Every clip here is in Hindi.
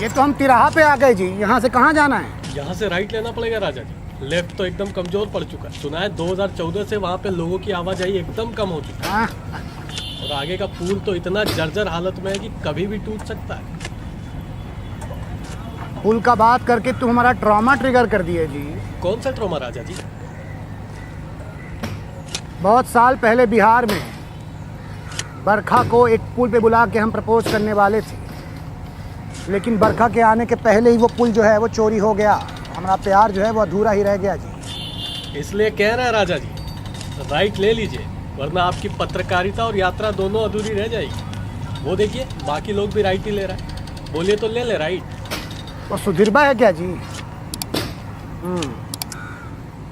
ये तो हम तिराहा पे आ गए जी। यहाँ से कहाँ जाना है? यहाँ से राइट लेना पड़ेगा राजा जी। लेफ्ट तो एकदम कमजोर पड़ चुका है। सुना है 2014 से वहाँ पे लोगों की आवाजाही एकदम कम हो चुकी है। और आगे का पुल तो इतना जर्जर हालत में है कि कभी भी टूट सकता है। पुल का बात करके तुम हमारा ट्रॉमा ट्रिगर कर दिए जी। कौन सा ट्रॉमा राजा जी? बहुत साल पहले बिहार में बरखा को एक पुल पे बुला के हम प्रपोज करने वाले थे, लेकिन बरखा के आने के पहले ही वो पुल जो है वो चोरी हो गया। हमारा प्यार जो है वो अधूरा ही रह गया जी। इसलिए कह रहे हैं राजा जी, राइट ले लीजिए, वरना आपकी पत्रकारिता और यात्रा दोनों अधूरी रह जाएगी। वो देखिए बाकी लोग भी राइट ही ले रहा है। बोलिए तो ले ले राइट। वो सुधीरबा है क्या जी?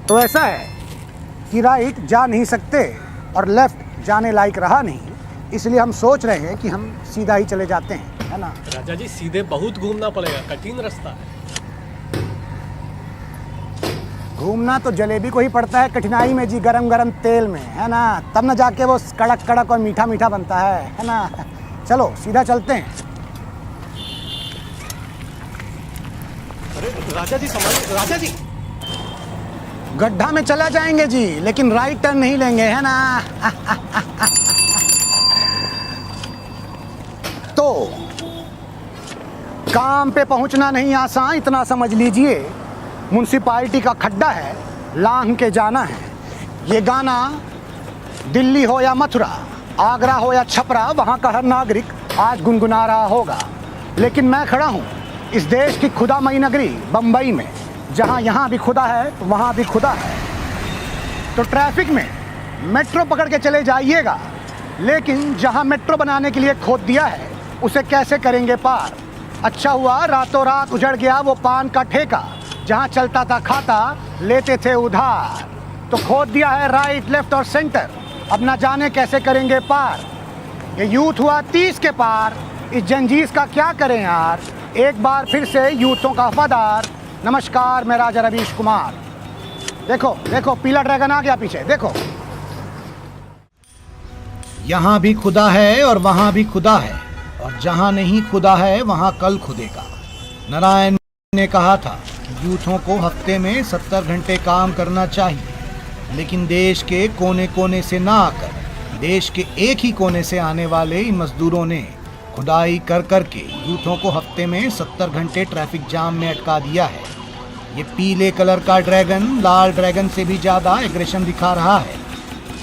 तो ऐसा है कि राइट जा नहीं सकते और लेफ्ट जाने लायक रहा नहीं, इसलिए हम सोच रहे हैं कि हम सीधा ही चले जाते हैं, है ना? राजा जी सीधे बहुत घूमना पड़ेगा, कठिन रास्ता है। घूमना तो जलेबी को ही पड़ता है कठिनाई में जी, गरम गरम तेल में, है ना? तब न जाके वो कड़क कड़क और मीठा मीठा बनता है ना? चलो सीधा चलते हैं। अरे राजा जी संभालिए राजा जी। गड्ढा में चला जाएंगे जी, लेकिन राइट टर्न नहीं लेंगे, है ना? तो काम पे पहुंचना नहीं आसान, इतना समझ लीजिए। म्युनिसिपालिटी का खड्डा है, लांघ के जाना है। ये गाना दिल्ली हो या मथुरा, आगरा हो या छपरा, वहां का हर नागरिक आज गुनगुना रहा होगा। लेकिन मैं खड़ा हूं इस देश की खुदामयी नगरी बम्बई में, जहां यहां भी खुदा है तो वहां भी खुदा है। तो ट्रैफिक में मेट्रो पकड़ के चले जाइएगा, लेकिन जहां मेट्रो बनाने के लिए खोद दिया है उसे कैसे करेंगे पार? अच्छा हुआ रातों रात उजड़ गया वो पान का ठेका, जहां चलता था खाता लेते थे उधार। तो खोद दिया है राइट लेफ्ट और सेंटर, अब ना जाने कैसे करेंगे पार। ये यूथ हुआ 30 के पार, इस जंजीस का क्या करें यार। एक बार फिर से यूथों का वफादार, नमस्कार मैं राजा रवीश कुमार। देखो देखो पीला ड्रैगन आ गया पीछे, देखो। यहाँ भी खुदा है और वहाँ भी खुदा है, और जहाँ नहीं खुदा है वहाँ कल खुदेगा। नारायण ने कहा था कि यूथों को हफ्ते में 70 घंटे काम करना चाहिए, लेकिन देश के कोने कोने से ना आकर देश के एक ही कोने से आने वाले इन मजदूरों ने खुदाई कर कर के यूथों को हफ्ते में 70 घंटे ट्रैफिक जाम में अटका दिया है। ये पीले कलर का ड्रैगन लाल ड्रैगन से भी ज़्यादा एग्रेशन दिखा रहा है,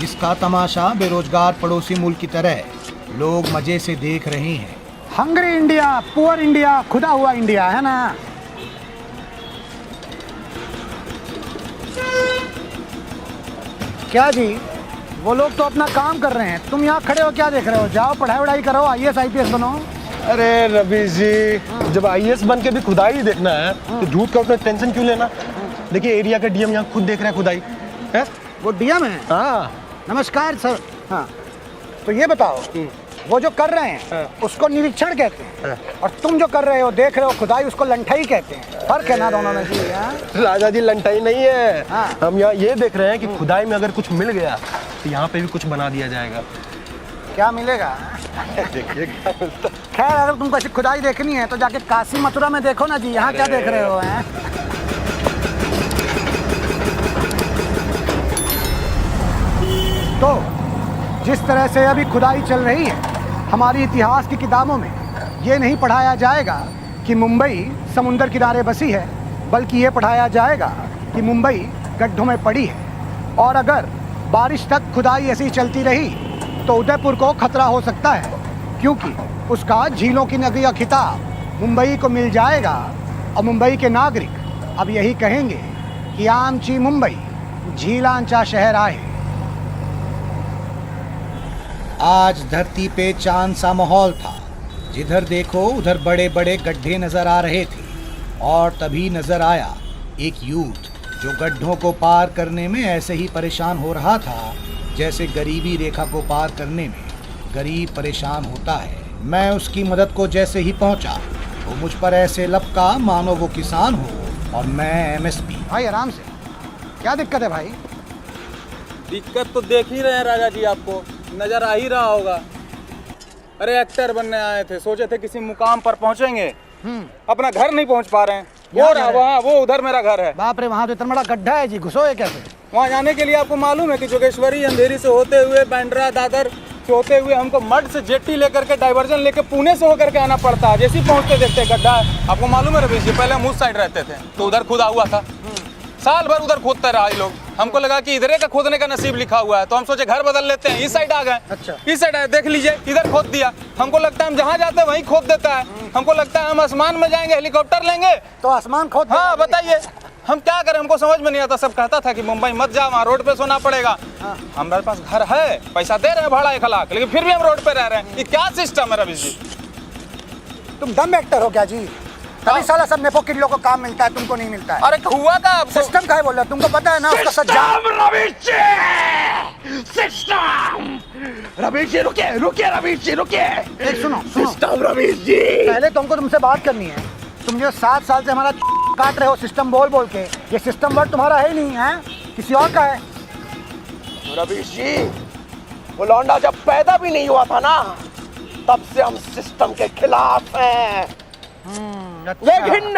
जिसका तमाशा बेरोजगार पड़ोसी मुल्क की तरह लोग मज़े से देख रहे हैं। हंग्री इंडिया, पुअर इंडिया, खुदा हुआ इंडिया, है ना? क्या जी, वो लोग तो अपना काम कर रहे हैं, तुम यहाँ खड़े हो क्या देख रहे हो? जाओ पढ़ाई वढ़ाई करो, IAS IPS बनो। अरे रवीश जी, जब IAS बन के भी खुदाई ही देखना है तो झूठ का उसमें टेंशन क्यों लेना? देखिए एरिया का DM यहाँ खुद देख रहा है खुदाई है। वो DM है? हाँ नमस्कार सर। हाँ तो ये बताओ, वो जो कर रहे हैं उसको निरीक्षण कहते हैं, और तुम जो कर रहे हो देख रहे हो खुदाई, उसको लंठाई कहते हैं। फर्क है ना दोनों में जी? राजा जी लंटाई नहीं है। हाँ। हम यहाँ ये देख रहे हैं कि खुदाई में अगर कुछ मिल गया तो यहाँ पे भी कुछ बना दिया जाएगा। क्या मिलेगा? देखिए क्या मिलता है। खैर अगर तुमको ऐसी खुदाई देखनी है तो जाके काशी मथुरा में देखो ना जी, यहाँ क्या देख रहे हो? हैं तो जिस तरह से अभी खुदाई चल रही है, हमारी इतिहास की किताबों में ये नहीं पढ़ाया जाएगा कि मुंबई समुंदर किनारे बसी है, बल्कि ये पढ़ाया जाएगा कि मुंबई गड्ढों में पड़ी है। और अगर बारिश तक खुदाई ऐसी चलती रही तो उदयपुर को खतरा हो सकता है, क्योंकि उसका झीलों की नगरी का खिताब मुंबई को मिल जाएगा। और मुंबई के नागरिक अब यही कहेंगे कि आमची मुंबई झीलांचा शहर आए। आज धरती पे चांद सा माहौल था, जिधर देखो उधर बड़े बड़े गड्ढे नजर आ रहे थे। और तभी नजर आया एक यूथ जो गड्ढों को पार करने में ऐसे ही परेशान हो रहा था जैसे गरीबी रेखा को पार करने में गरीब परेशान होता है। मैं उसकी मदद को जैसे ही पहुंचा वो मुझ पर ऐसे लपका मानो वो किसान हो और मैं MSP। भाई आराम से, क्या दिक्कत है भाई? दिक्कत तो देख ही रहे हैं राजा जी, आपको नजर आ ही रहा होगा। अरे एक्टर बनने आए थे, सोचे थे किसी मुकाम पर पहुंचेंगे, अपना घर नहीं पहुंच पा रहे हैं। वो रहा वहाँ, वो उधर मेरा घर है। बाप रे, वहाँ तो इतना बड़ा गड्ढा है जी, घुसोगे कैसे? वहाँ जाने के लिए आपको मालूम है कि जोगेश्वरी अंधेरी से होते हुए बांद्रा दादर से होते हुए हमको मड से जेट्टी लेकर के डाइवर्जन लेकर पुणे से होकर के आना पड़ता है। जैसे ही पहुँचते देखते हैं गड्ढा है। आपको मालूम है रवीश जी, पहले हम उस साइड रहते थे तो उधर खुदा हुआ था, साल भर उधर खोदते रहा ये लोग। हमको लगा कि इधरे का खोदने का नसीब लिखा हुआ है तो हम सोचे घर बदल लेते हैं, इस साइड आ गए। अच्छा। इस साइड आए, देख लीजिए इधर खोद दिया। हमको लगता है हम जहाँ जाते हैं वहीं खोद देता है। हमको लगता है हम आसमान में जाएंगे, हेलीकॉप्टर लेंगे। तो आसमान खोद हाँ बताइए, हम क्या करें? हमको समझ में नहीं आता। सब कहता था कि मुंबई मत जाओ, वहाँ रोड पे सोना पड़ेगा। हमारे पास घर है, पैसा दे रहे हैं भाड़ा 1 लाख, लेकिन फिर भी हम रोड पे रह रहे हैं। ये क्या सिस्टम है रवीश जी? तुम दम एक्टर हो क्या जी? कभी साला सब नेपो किडलो को काम मिलता है, तुमको नहीं मिलता है। अरे हुआ का आपको? सिस्टम का है बोल रहा, तुमको पता है ना उसका सज्जा। रवीश जी रुकिए रुकिए, रवीश जी रुकिए। एक सुनो सुनो, सिस्टम रवीश जी, पहले तुमको तुमसे बात करनी है। तुम जो 7 साल से हमारा काट रहे हो सिस्टम बोल बोल के, ये सिस्टम वर्ड तुम्हारा है ही नहीं है, किसी और का है। रवीश जी वो लौंडा जब पैदा भी नहीं हुआ था ना, तब से हम सिस्टम के खिलाफ हैं। लेकिन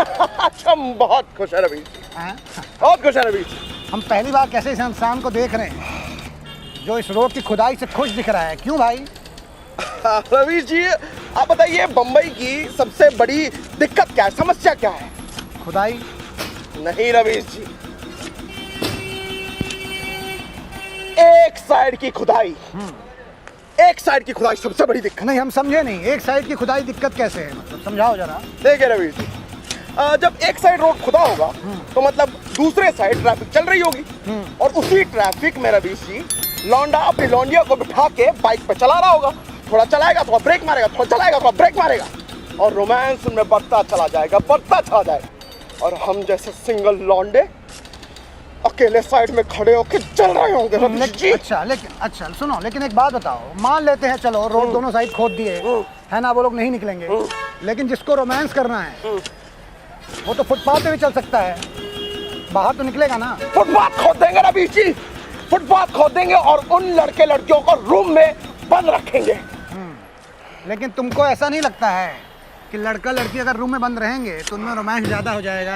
हम बहुत खुश है रवीश जी, हैं? बहुत खुश है रवीश जी। हम पहली बार कैसे इस इंसान को देख रहे हैं जो इस रोड की खुदाई से खुश दिख रहा है। क्यों भाई? रवीश जी आप बताइए, बम्बई की सबसे बड़ी दिक्कत क्या है, समस्या क्या है? खुदाई? नहीं रवीश जी, एक साइड की खुदाई, एक साइड की खुदाई सबसे बड़ी दिक्कत। नहीं, हम समझे नहीं, एक साइड की खुदाई दिक्कत कैसे है, मतलब समझाओ जरा। देखिए रवीश जी, जब एक साइड रोड खुदा होगा तो मतलब दूसरे साइड ट्रैफिक चल रही होगी, और उसी ट्रैफिक में रवीश जी लौंडा अपनी लौंडिया को बिठा के बाइक पे चला रहा होगा। थोड़ा चलाएगा, थोड़ा ब्रेक मारेगा, थोड़ा चलाएगा, थोड़ा ब्रेक मारेगा, और रोमांस उनमें बढ़ता चला जाएगा, बढ़ता चला जाएगा। और हम जैसे सिंगल लौंडे अकेले साइड में खड़े होके चल रहे होंगे रवीश जी। अच्छा सुनो, लेकिन एक बात बताओ, मान लेते हैं चलो रोड दोनों साइड खोद दिए है ना, वो लोग नहीं निकलेंगे, लेकिन जिसको रोमांस करना है वो तो फुटपाथ पे भी चल सकता है, बाहर तो निकलेगा ना। फुटपाथ खोद देंगे रवीश जी, फुटपाथ खोद देंगे और उन लड़के लड़कियों को रूम में बंद रखेंगे। लेकिन तुमको ऐसा नहीं लगता है कि लड़का लड़की अगर रूम में बंद रहेंगे तो उनमें रोमांस ज़्यादा हो जाएगा?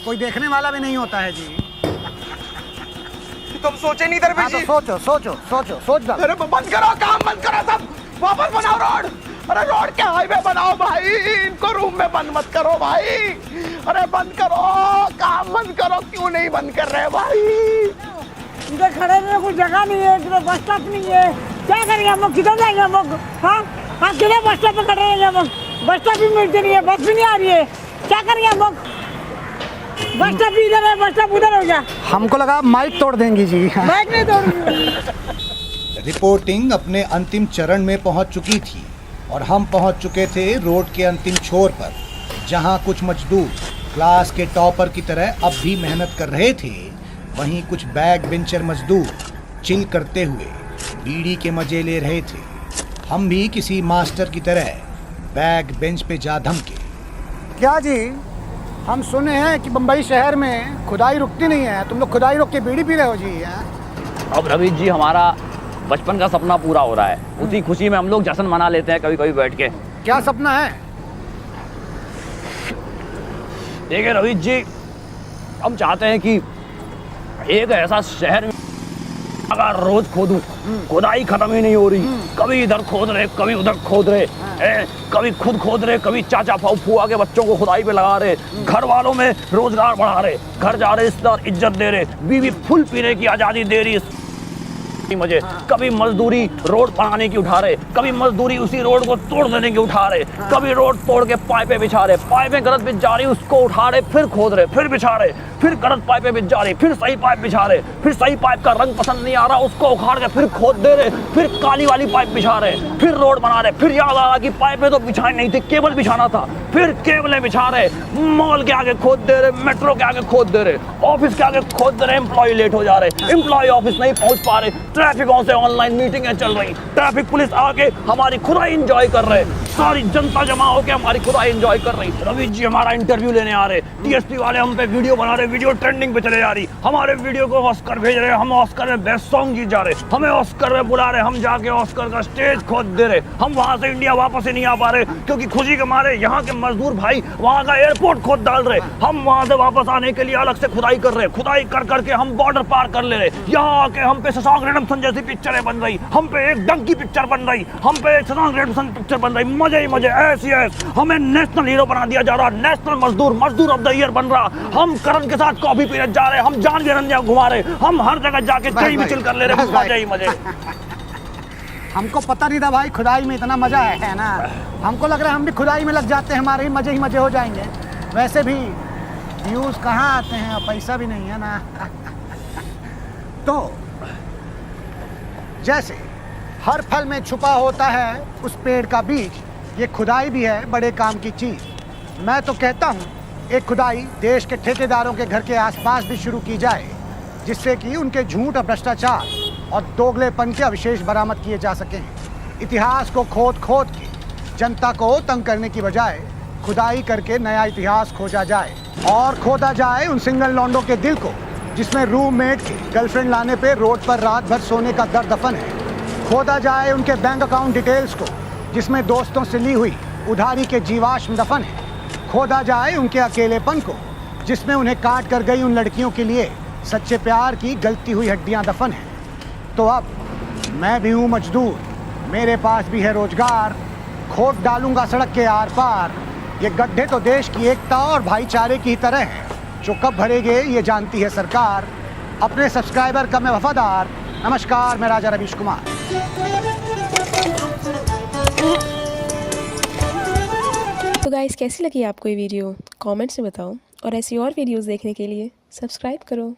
कोई देखने वाला भी नहीं होता है जी। तुम सोचे नहीं थे हाँ, रवीश तो जी? सोच डाल। अरे बंद करो, काम बंद करो, सब वापस बनाओ रोड। अरे रोड के हाईवे बनाओ भाई, इनको रूम में बंद मत करो भाई। अरे बंद करो, काम बंद करो, क्यों नहीं बंद कर रहे भाई? इधर खड़े रहने को जगह नहीं है, इधर बस स्टॉप नहीं है, क्या करेंगे हम लोग? किधर जाएंगे हम लोग? हाँ किधर बस स्टॉप पे खड़े रहेंगे हम लोग? बस स्टॉप भी मिलती नहीं है, बस भी नहीं आ रही है, क्या करेंगे हम लोग? बस स्टॉप भी इधर है, बस स्टॉप उधर हो गया। हमको लगा माइक तोड़ देंगी जी। बाइक नहीं तोड़ूंगी। रिपोर्टिंग अपने अंतिम चरण में पहुंच चुकी थी और हम पहुंच चुके थे रोड के अंतिम छोर पर, जहां कुछ मजदूर क्लास के टॉपर की तरह अब भी मेहनत कर रहे थे, वहीं कुछ बैक बेंचर मजदूर चिल करते हुए बीड़ी के मजे ले रहे थे। हम भी किसी मास्टर की तरह बैक बेंच पे जा धमके। क्या जी, हम सुने हैं कि बम्बई शहर में खुदाई रुकती नहीं है, तुम लोग खुदाई रोक के बीड़ी पी रहे हो जी? अब रवीश जी हमारा बचपन का सपना पूरा हो रहा है, उसी खुशी में हम लोग जश्न मना लेते हैं कभी कभी बैठ के। क्या सपना है? देखिए रवीश जी, हम चाहते हैं कि एक ऐसा शहर अगर रोज खोदूं, खुदाई खत्म ही नहीं हो रही, कभी इधर खोद रहे, कभी उधर खोद रहे, कभी खुद खोद रहे, कभी चाचा फूफा के बच्चों को खुदाई पे लगा रहे, घर वालों में रोजगार बढ़ा रहे, घर जा रहे रिश्तेदार इज्जत दे रहे, बीवी फुल पीने की आजादी दे रही है मुझे, कभी मजदूरी रोड बनाने की उठा रहे, कभी मजदूरी उसी रोड को तोड़ देने की उठा रहे, कभी रोड तोड़ के पाइपें बिछा रहे, पाइपें गलत बिछ जा रही उसको उठा रहे, फिर खोद रहे, फिर बिछा रहे, फिर गलत पाइपें बिछ जा रही, फिर सही पाइप बिछा रहे, फिर सही पाइप का रंग पसंद नहीं आ रहा उसको उखाड़ के फिर खोद दे रहे, फिर काली वाली पाइप बिछा रहे, फिर रोड बना रहे, फिर याद आ रहा कि पाइपें तो बिछाई नहीं थी, केबल बिछाना था, फिर केबलें बिछा रहे, मॉल के आगे खोद दे रहे, मेट्रो के आगे खोद दे रहे, ऑफिस के आगे खोद दे रहे, एम्प्लॉय लेट हो जा रहे, एम्प्लॉय ऑफिस नहीं पहुंच पा रहे, ट्रैफिकों से ऑनलाइन मीटिंगें चल रही, ट्रैफिक पुलिस आके हमारी खुदाई एंजॉय कर रहे, सारी जनता जमा होकर हमारी खुदाई एंजॉय कर रही। रवीश जी हमारा इंटरव्यू लेने आ रहे, डीएसपी वाले हम पे वीडियो बना रहे, वीडियो ट्रेंडिंग पे चले जा रही, हमारे वीडियो को ऑस्कर भेज रहे, हम ऑस्कर में बेस्ट सॉन्ग जीत जा रहे, हमें ऑस्कर में बुला रहे, हम जाके ऑस्कर का स्टेज खोद दे रहे, हम वहां से इंडिया वापस ही नहीं आ पा रहे क्योंकि खुशी के मारे यहाँ के मजदूर भाई वहाँ का एयरपोर्ट खोद डाल रहे, हम वहां से वापस आने के लिए अलग से खुदाई कर रहे, खुदाई कर करके हम बॉर्डर पार कर ले रहे, यहाँ आके हम पे शशांक रिडेम्पशन जैसी पिक्चरें बन रही, हम पे एक डंकी पिक्चर बन रही, हम पे एक शशांक रिडेम्पशन पिक्चर बन रही, मजे ही मजे, ऐसी ऐस हमें नेशनल हीरो बना दिया जा रहा, नेशनल मजदूर ऑफ द ईयर बन रहा, हम करण के साथ कॉफी पीने जा रहे, हम जान रंजा घुमा रहे, हम हर जगह जाके कहीं भी चिल कर ले रहे, मजे ही मजे। हमको पता नहीं था भाई खुदाई में इतना मजा है ना, हमको लग रहा है हम भी खुदाई में लग जाते हैं, हमारे ही मजे हो जाएंगे। वैसे भी व्यूज कहाँ आते हैं और पैसा भी नहीं है ना। तो जैसे हर फल में छुपा होता है उस पेड़ का बीज, ये खुदाई भी है बड़े काम की चीज। मैं तो कहता हूँ एक खुदाई देश के ठेकेदारों के घर के आसपास भी शुरू की जाए, जिससे कि उनके झूठ और भ्रष्टाचार और दोगलेपन के अवशेष बरामद किए जा सकें। इतिहास को खोद के जनता को तंग करने की बजाय खुदाई करके नया इतिहास खोजा जाए और खोदा जाए उन सिंगल लौंडों के दिल को जिसमें रूममेट की गर्लफ्रेंड लाने पे रोड पर रात भर सोने का दर्द दफन है। खोदा जाए उनके बैंक अकाउंट डिटेल्स को जिसमें दोस्तों से ली हुई उधारी के जीवाश्म दफन है। खोदा जाए उनके अकेलेपन को जिसमें उन्हें काट कर गई उन लड़कियों के लिए सच्चे प्यार की गलती हुई हड्डियां दफन हैं। तो अब मैं भी हूँ मजदूर, मेरे पास भी है रोजगार, खोद डालूंगा सड़क के आर पार। ये गड्ढे तो देश की एकता और भाईचारे की तरह हैं, जो कब भरेंगे ये जानती है सरकार। अपने सब्सक्राइबर का मैं वफादार। नमस्कार, मैं राजा रवीश कुमार। तो गाइस, कैसी लगी आपको ये वीडियो? कमेंट्स में बताओ और ऐसी और वीडियोस देखने के लिए सब्सक्राइब करो।